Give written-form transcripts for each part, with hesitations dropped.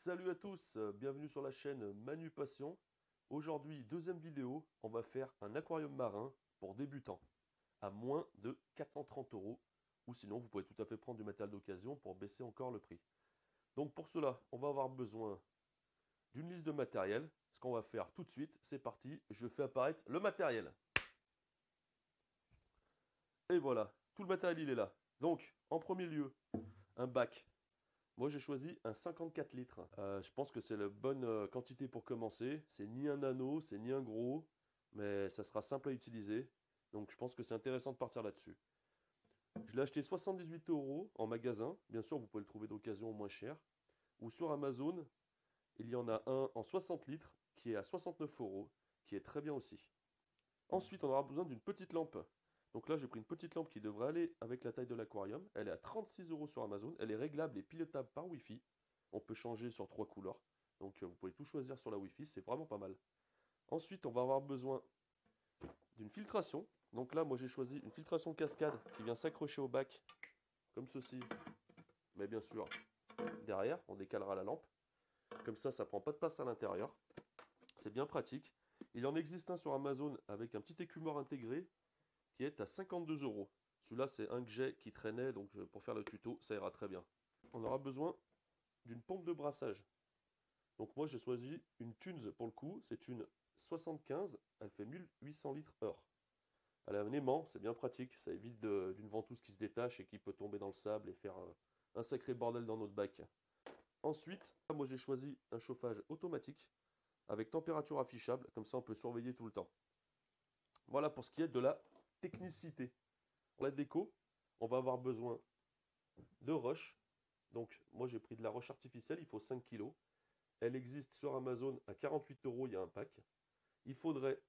Salut à tous, bienvenue sur la chaîne Manu Passion. Aujourd'hui, deuxième vidéo, on va faire un aquarium marin pour débutants à moins de 430 €. Ou sinon, vous pouvez tout à fait prendre du matériel d'occasion pour baisser encore le prix. Donc pour cela, on va avoir besoin d'une liste de matériel. Ce qu'on va faire tout de suite, c'est parti, je fais apparaître le matériel. Et voilà, tout le matériel il est là. Donc, en premier lieu, un bac. Moi, j'ai choisi un 54 litres. Je pense que c'est la bonne quantité pour commencer. C'est ni un nano, c'est ni un gros, mais ça sera simple à utiliser. Donc, je pense que c'est intéressant de partir là-dessus. Je l'ai acheté 78 € en magasin. Bien sûr, vous pouvez le trouver d'occasion moins cher. Ou sur Amazon, il y en a un en 60 litres qui est à 69 €, qui est très bien aussi. Ensuite, on aura besoin d'une petite lampe. Donc là, j'ai pris une petite lampe qui devrait aller avec la taille de l'aquarium. Elle est à 36 € sur Amazon. Elle est réglable et pilotable par Wi-Fi. On peut changer sur 3 couleurs. Donc vous pouvez tout choisir sur la Wi-Fi. C'est vraiment pas mal. Ensuite, on va avoir besoin d'une filtration. Donc là, moi, j'ai choisi une filtration cascade qui vient s'accrocher au bac, comme ceci. Mais bien sûr, derrière, on décalera la lampe. Comme ça ne prend pas de place à l'intérieur. C'est bien pratique. Il en existe un sur Amazon avec un petit écumeur intégré qui est à 52 €. Celui-là, c'est un que j'ai qui traînait, donc pour faire le tuto, ça ira très bien. On aura besoin d'une pompe de brassage. Donc moi, j'ai choisi une Thunz pour le coup. C'est une 75, elle fait 1800 litres heure. Elle a un aimant, c'est bien pratique. Ça évite d'une ventouse qui se détache et qui peut tomber dans le sable et faire un sacré bordel dans notre bac. Ensuite, moi j'ai choisi un chauffage automatique avec température affichable. Comme ça, on peut surveiller tout le temps. Voilà pour ce qui est de la technicité. Pour la déco, on va avoir besoin de roche. Donc moi j'ai pris de la roche artificielle, il faut 5 kg. Elle existe sur Amazon à 48 €, il y a un pack. Il faudrait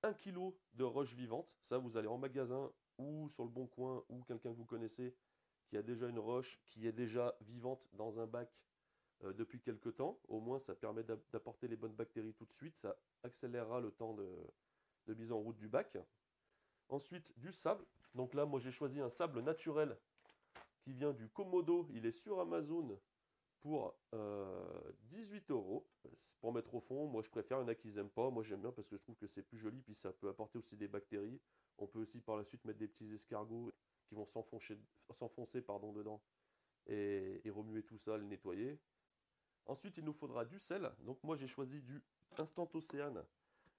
1 kg de roche vivante. Ça, vous allez en magasin ou sur le Bon Coin ou quelqu'un que vous connaissez qui a déjà une roche qui est déjà vivante dans un bac depuis quelque temps. Au moins ça permet d'apporter les bonnes bactéries tout de suite. Ça accélérera le temps de mise en route du bac. Ensuite, du sable. Donc là, moi j'ai choisi un sable naturel qui vient du Komodo. Il est sur Amazon pour 18 € pour mettre au fond. Moi je préfère, il y en a qui n'aiment pas. Moi j'aime bien parce que je trouve que c'est plus joli, puis ça peut apporter aussi des bactéries. On peut aussi par la suite mettre des petits escargots qui vont s'enfoncer dedans et remuer tout ça, le nettoyer. Ensuite, il nous faudra du sel. Donc moi j'ai choisi du Instant Océane.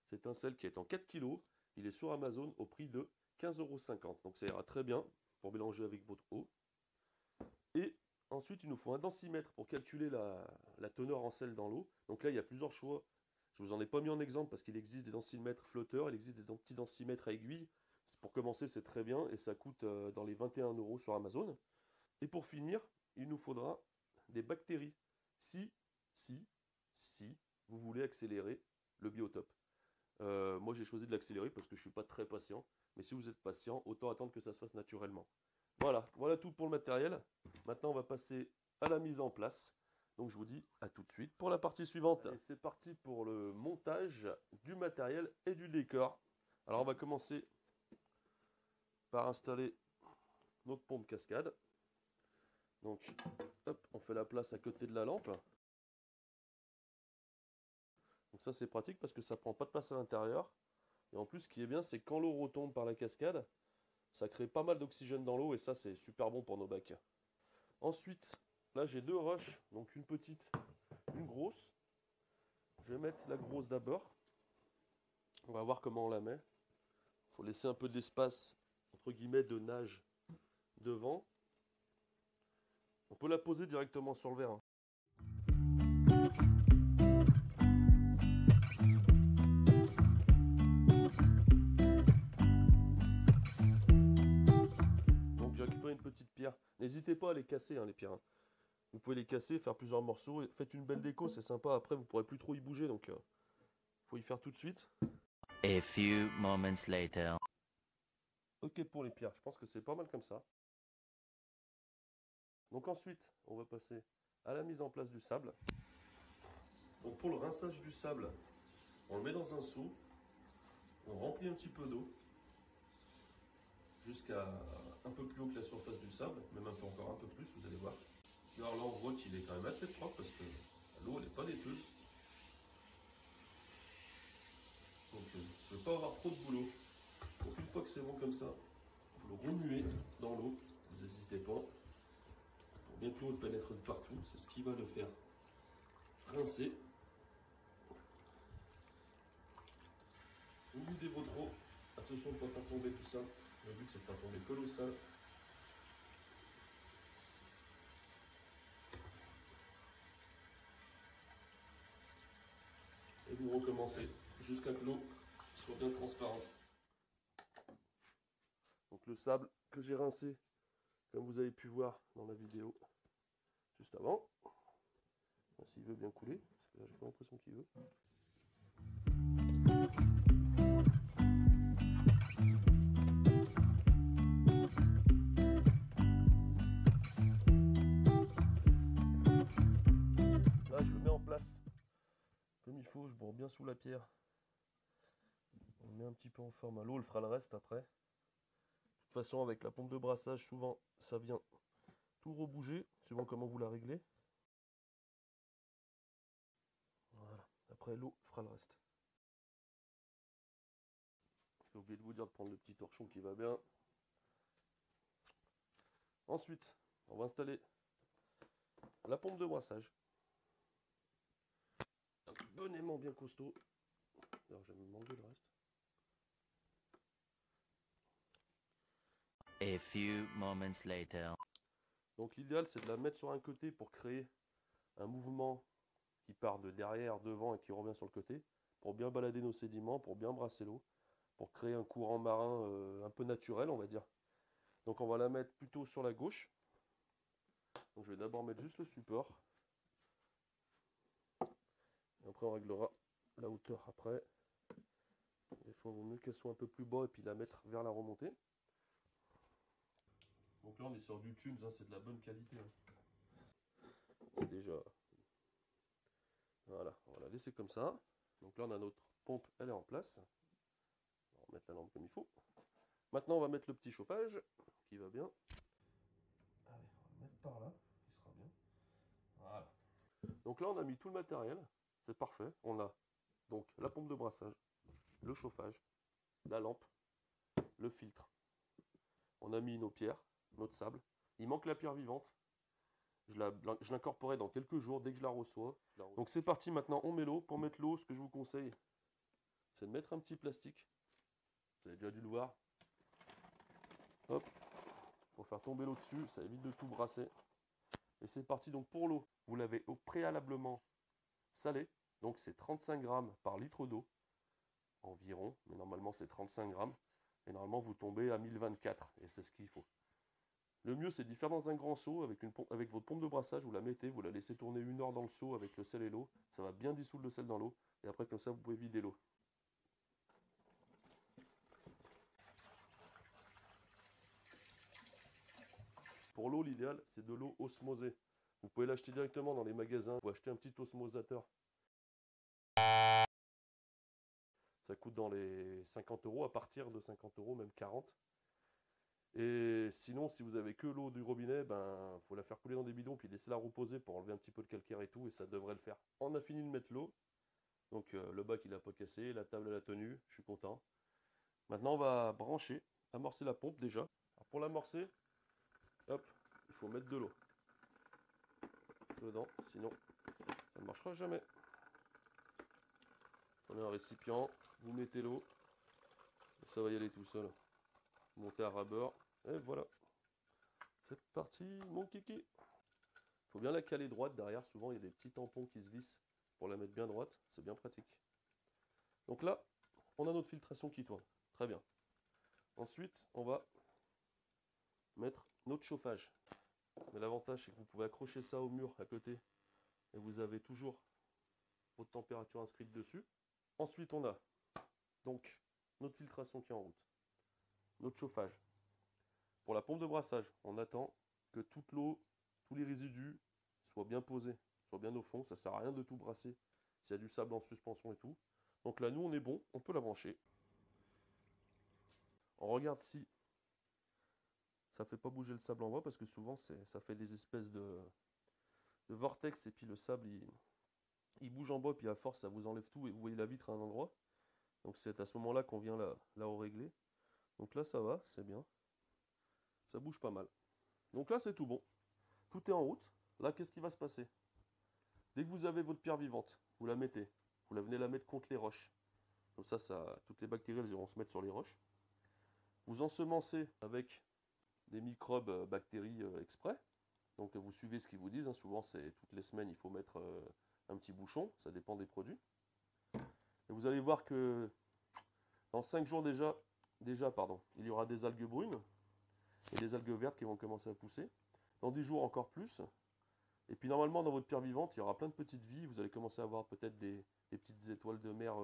C'est un sel qui est en 4 kg. Il est sur Amazon au prix de 15,50 €. Donc ça ira très bien pour mélanger avec votre eau. Et ensuite, il nous faut un densimètre pour calculer la teneur en sel dans l'eau. Donc là, il y a plusieurs choix. Je ne vous en ai pas mis en exemple parce qu'il existe des densimètres flotteurs, il existe des petits densimètres à aiguille. Pour commencer, c'est très bien et ça coûte dans les 21 € sur Amazon. Et pour finir, il nous faudra des bactéries. Si vous voulez accélérer le biotope. Moi, j'ai choisi de l'accélérer parce que je ne suis pas très patient. Mais si vous êtes patient, autant attendre que ça se fasse naturellement. Voilà tout pour le matériel. Maintenant, on va passer à la mise en place. Donc, je vous dis à tout de suite pour la partie suivante. Allez, c'est parti pour le montage du matériel et du décor. Alors, on va commencer par installer notre pompe cascade. Donc, hop, on fait la place à côté de la lampe. Donc ça, c'est pratique parce que ça prend pas de place à l'intérieur. Et en plus, ce qui est bien, c'est que quand l'eau retombe par la cascade, ça crée pas mal d'oxygène dans l'eau et ça, c'est super bon pour nos bacs. Ensuite, là, j'ai deux roches, donc une petite, une grosse. Je vais mettre la grosse d'abord. On va voir comment on la met. Il faut laisser un peu d'espace, entre guillemets, de nage devant. On peut la poser directement sur le verre, hein. Donc j'ai récupéré une petite pierre. N'hésitez pas à les casser, hein, les pierres, hein. Vous pouvez les casser, faire plusieurs morceaux. Faites une belle déco, c'est sympa. Après, vous ne pourrez plus trop y bouger, donc faut y faire tout de suite. A few moments later. Ok pour les pierres, je pense que c'est pas mal comme ça. Donc ensuite, on va passer à la mise en place du sable. Donc pour le rinçage du sable, on le met dans un seau, on remplit un petit peu d'eau jusqu'à un peu plus haut que la surface du sable, même encore un peu plus, vous allez voir. Alors là, on voit qu'il est quand même assez propre parce que l'eau elle n'est pas laiteuse. Donc je ne veux pas avoir trop de boulot. Donc une fois que c'est bon comme ça, vous le remuez dans l'eau, vous n'hésitez pas, pour bien que l'eau pénètre de partout, c'est ce qui va le faire rincer. Vous videz votre eau, attention de ne pas faire tomber tout ça, le but c'est de faire tomber colossal. Et vous recommencez jusqu'à que l'eau soit bien transparente. Donc le sable que j'ai rincé, comme vous avez pu voir dans la vidéo juste avant, s'il veut bien couler, parce que là j'ai pas l'impression qu'il veut. Là je le mets en place comme il faut, je bourre bien sous la pierre. On le met un petit peu en forme à l'eau, elle fera le reste après. De toute façon avec la pompe de brassage, souvent ça vient tout rebouger, suivant comment vous la réglez. Voilà, après l'eau fera le reste. J'ai oublié de vous dire de prendre le petit torchon qui va bien. Ensuite, on va installer la pompe de brassage. Un bon aimant bien costaud. Alors je vais me manger le reste. A few moments later. Donc l'idéal c'est de la mettre sur un côté pour créer un mouvement qui part de derrière, devant et qui revient sur le côté, pour bien balader nos sédiments, pour bien brasser l'eau, pour créer un courant marin un peu naturel on va dire. Donc on va la mettre plutôt sur la gauche. Donc je vais d'abord mettre juste le support. Et après on réglera la hauteur après. Des fois il vaut mieux qu'elle soit un peu plus bas et puis la mettre vers la remontée. Donc là on est sur du Thunes, hein, c'est de la bonne qualité. Hein. C'est déjà... Voilà, on va la laisser comme ça. Donc là on a notre pompe, elle est en place. On va remettre la lampe comme il faut. Maintenant on va mettre le petit chauffage qui va bien. Allez, on va le mettre par là, qui sera bien. Voilà. Donc là on a mis tout le matériel, c'est parfait. On a donc la pompe de brassage, le chauffage, la lampe, le filtre. On a mis nos pierres, notre sable. Il manque la pierre vivante. Je l'incorporerai dans quelques jours dès que je la reçois. Donc c'est parti, maintenant on met l'eau. Pour mettre l'eau, ce que je vous conseille, c'est de mettre un petit plastique. Vous avez déjà dû le voir. Hop, pour faire tomber l'eau dessus, ça évite de tout brasser. Et c'est parti donc pour l'eau. Vous l'avez préalablement salée. Donc c'est 35 grammes par litre d'eau. Environ, mais normalement c'est 35 grammes. Et normalement vous tombez à 1024. Et c'est ce qu'il faut. Le mieux c'est d'y faire dans un grand seau avec votre pompe de brassage. Vous la mettez, vous la laissez tourner 1 heure dans le seau avec le sel et l'eau. Ça va bien dissoudre le sel dans l'eau. Et après comme ça vous pouvez vider l'eau. Pour l'eau, l'idéal, c'est de l'eau osmosée. Vous pouvez l'acheter directement dans les magasins. Vous pouvez acheter un petit osmosateur. Ça coûte dans les 50 €, à partir de 50 €, même 40. Et sinon, si vous avez que l'eau du robinet, ben, faut la faire couler dans des bidons, puis laisser la reposer pour enlever un petit peu de calcaire et tout, et ça devrait le faire. On a fini de mettre l'eau. Donc le bac, il n'a pas cassé, la table, elle a tenu, je suis content. Maintenant, on va brancher, amorcer la pompe déjà. Alors, pour l'amorcer, hop, il faut mettre de l'eau dedans, sinon ça ne marchera jamais. Prenez un récipient, vous mettez l'eau, et ça va y aller tout seul. Montez à ras-bord, et voilà. C'est parti, mon kiki. Il faut bien la caler droite derrière, souvent il y a des petits tampons qui se vissent pour la mettre bien droite, c'est bien pratique. Donc là, on a notre filtration qui tourne, très bien. Ensuite, on va mettre notre chauffage. Mais l'avantage, c'est que vous pouvez accrocher ça au mur à côté et vous avez toujours votre température inscrite dessus. Ensuite, on a donc notre filtration qui est en route, notre chauffage. Pour la pompe de brassage, on attend que toute l'eau, tous les résidus soient bien posés, soient bien au fond. Ça ne sert à rien de tout brasser s'il y a du sable en suspension et tout. Donc là, nous, on est bon, on peut la brancher. On regarde si ça ne fait pas bouger le sable en bas, parce que souvent, ça fait des espèces de vortex, et puis le sable, il bouge en bas, puis à force, ça vous enlève tout et vous voyez la vitre à un endroit. Donc c'est à ce moment-là qu'on vient la régler. Donc là, ça va, c'est bien. Ça bouge pas mal. Donc là, c'est tout bon. Tout est en route. Là, qu'est-ce qui va se passer? Dès que vous avez votre pierre vivante, vous la mettez. Vous la venez la mettre contre les roches. Comme ça, toutes les bactéries, elles iront se mettre sur les roches. Vous ensemencez avec des microbes, bactéries exprès. Donc vous suivez ce qu'ils vous disent. Hein. Souvent, c'est toutes les semaines, il faut mettre un petit bouchon. Ça dépend des produits. Et vous allez voir que dans 5 jours déjà, il y aura des algues brunes et des algues vertes qui vont commencer à pousser. Dans 10 jours, encore plus. Et puis normalement, dans votre pierre vivante, il y aura plein de petites vies. Vous allez commencer à avoir peut-être des petites étoiles de mer,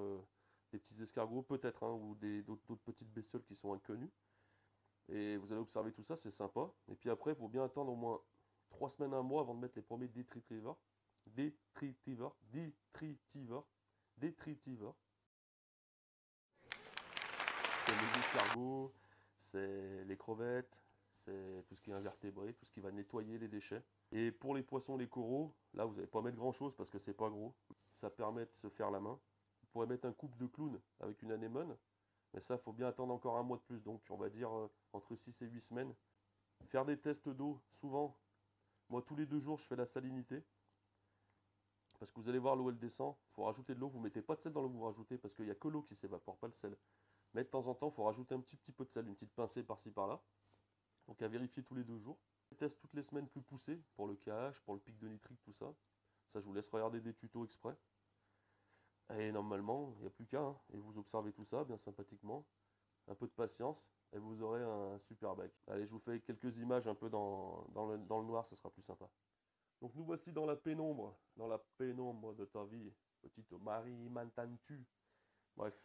des petits escargots peut-être, hein, ou d'autres petites bestioles qui sont inconnues. Et vous allez observer tout ça, c'est sympa. Et puis après, il faut bien attendre au moins 3 semaines, un mois avant de mettre les premiers détritivores. Détritivores. C'est les escargots, c'est les crevettes, c'est tout ce qui est invertébré, tout ce qui va nettoyer les déchets. Et pour les poissons, les coraux, là vous n'allez pas mettre grand chose parce que c'est pas gros. Ça permet de se faire la main. Vous pourrez mettre un couple de clowns avec une anémone, mais ça, il faut bien attendre encore un mois de plus. Donc on va dire entre 6 et 8 semaines. Faire des tests d'eau, souvent. Moi, tous les 2 jours, je fais la salinité. Parce que vous allez voir, l'eau, elle descend. Il faut rajouter de l'eau. Vous ne mettez pas de sel dans l'eau que vous rajoutez parce qu'il n'y a que l'eau qui s'évapore, pas le sel. Mais de temps en temps, il faut rajouter un petit peu de sel, une petite pincée par-ci par-là. Donc à vérifier tous les 2 jours. Des tests toutes les semaines plus poussés pour le KH, pour le pic de nitrique, tout ça. Ça, je vous laisse regarder des tutos exprès. Et normalement, il n'y a plus qu'à. Hein. Et vous observez tout ça bien sympathiquement. Un peu de patience et vous aurez un super bac. Allez, je vous fais quelques images un peu dans le noir, ça sera plus sympa. Donc nous voici dans la pénombre de ta vie. Petite Marie, m'entends-tu? Bref,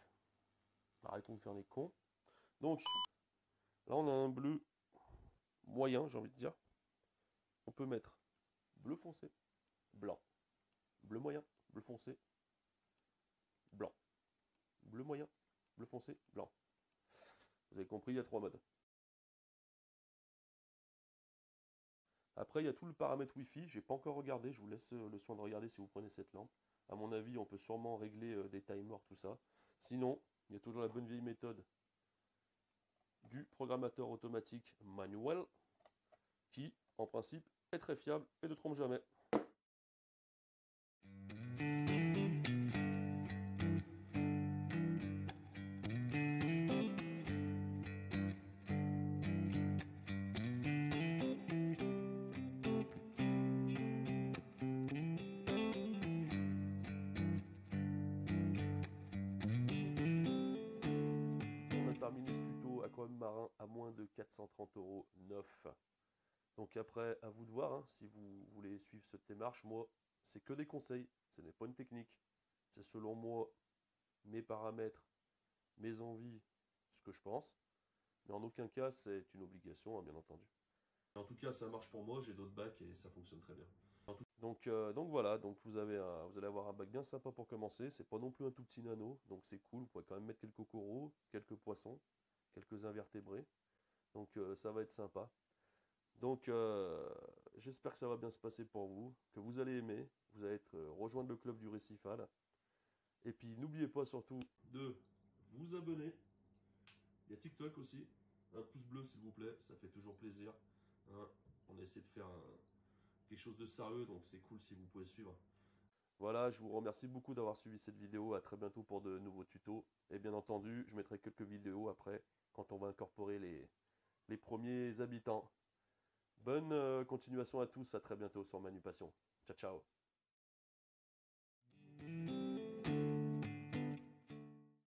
arrêtons de faire les cons. Donc, là on a un bleu moyen, j'ai envie de dire. On peut mettre bleu foncé, blanc, bleu moyen, bleu foncé, blanc, bleu moyen, bleu foncé, blanc. Vous avez compris, il y a 3 modes. Après, il y a tout le paramètre Wi-Fi. J'ai pas encore regardé. Je vous laisse le soin de regarder si vous prenez cette lampe. À mon avis, on peut sûrement régler des timers, tout ça. Sinon, il y a toujours la bonne vieille méthode du programmateur automatique manuel qui, en principe, est très fiable et ne trompe jamais. On a terminé ce tuto aquarium marin à moins de 430 € neuf. Donc après, à vous de voir hein, si vous voulez suivre cette démarche. Moi, c'est que des conseils, ce n'est pas une technique. C'est selon moi, mes paramètres, mes envies, ce que je pense. Mais en aucun cas, c'est une obligation, hein, bien entendu. En tout cas, ça marche pour moi, j'ai d'autres bacs et ça fonctionne très bien. Donc voilà, donc vous allez avoir un bac bien sympa pour commencer. C'est pas non plus un tout petit nano, donc c'est cool. Vous pourrez quand même mettre quelques coraux, quelques poissons, quelques invertébrés. Donc ça va être sympa. Donc j'espère que ça va bien se passer pour vous, que vous allez aimer. Vous allez rejoindre le club du Récifal. Et puis n'oubliez pas surtout de vous abonner. Il y a TikTok aussi. Un pouce bleu s'il vous plaît, ça fait toujours plaisir. Hein, on essaie de faire quelque chose de sérieux, donc c'est cool si vous pouvez suivre. Voilà, je vous remercie beaucoup d'avoir suivi cette vidéo. À très bientôt pour de nouveaux tutos. Et bien entendu, je mettrai quelques vidéos après, quand on va incorporer les premiers habitants. Bonne continuation à tous, à très bientôt sur Manu Passion. Ciao, ciao.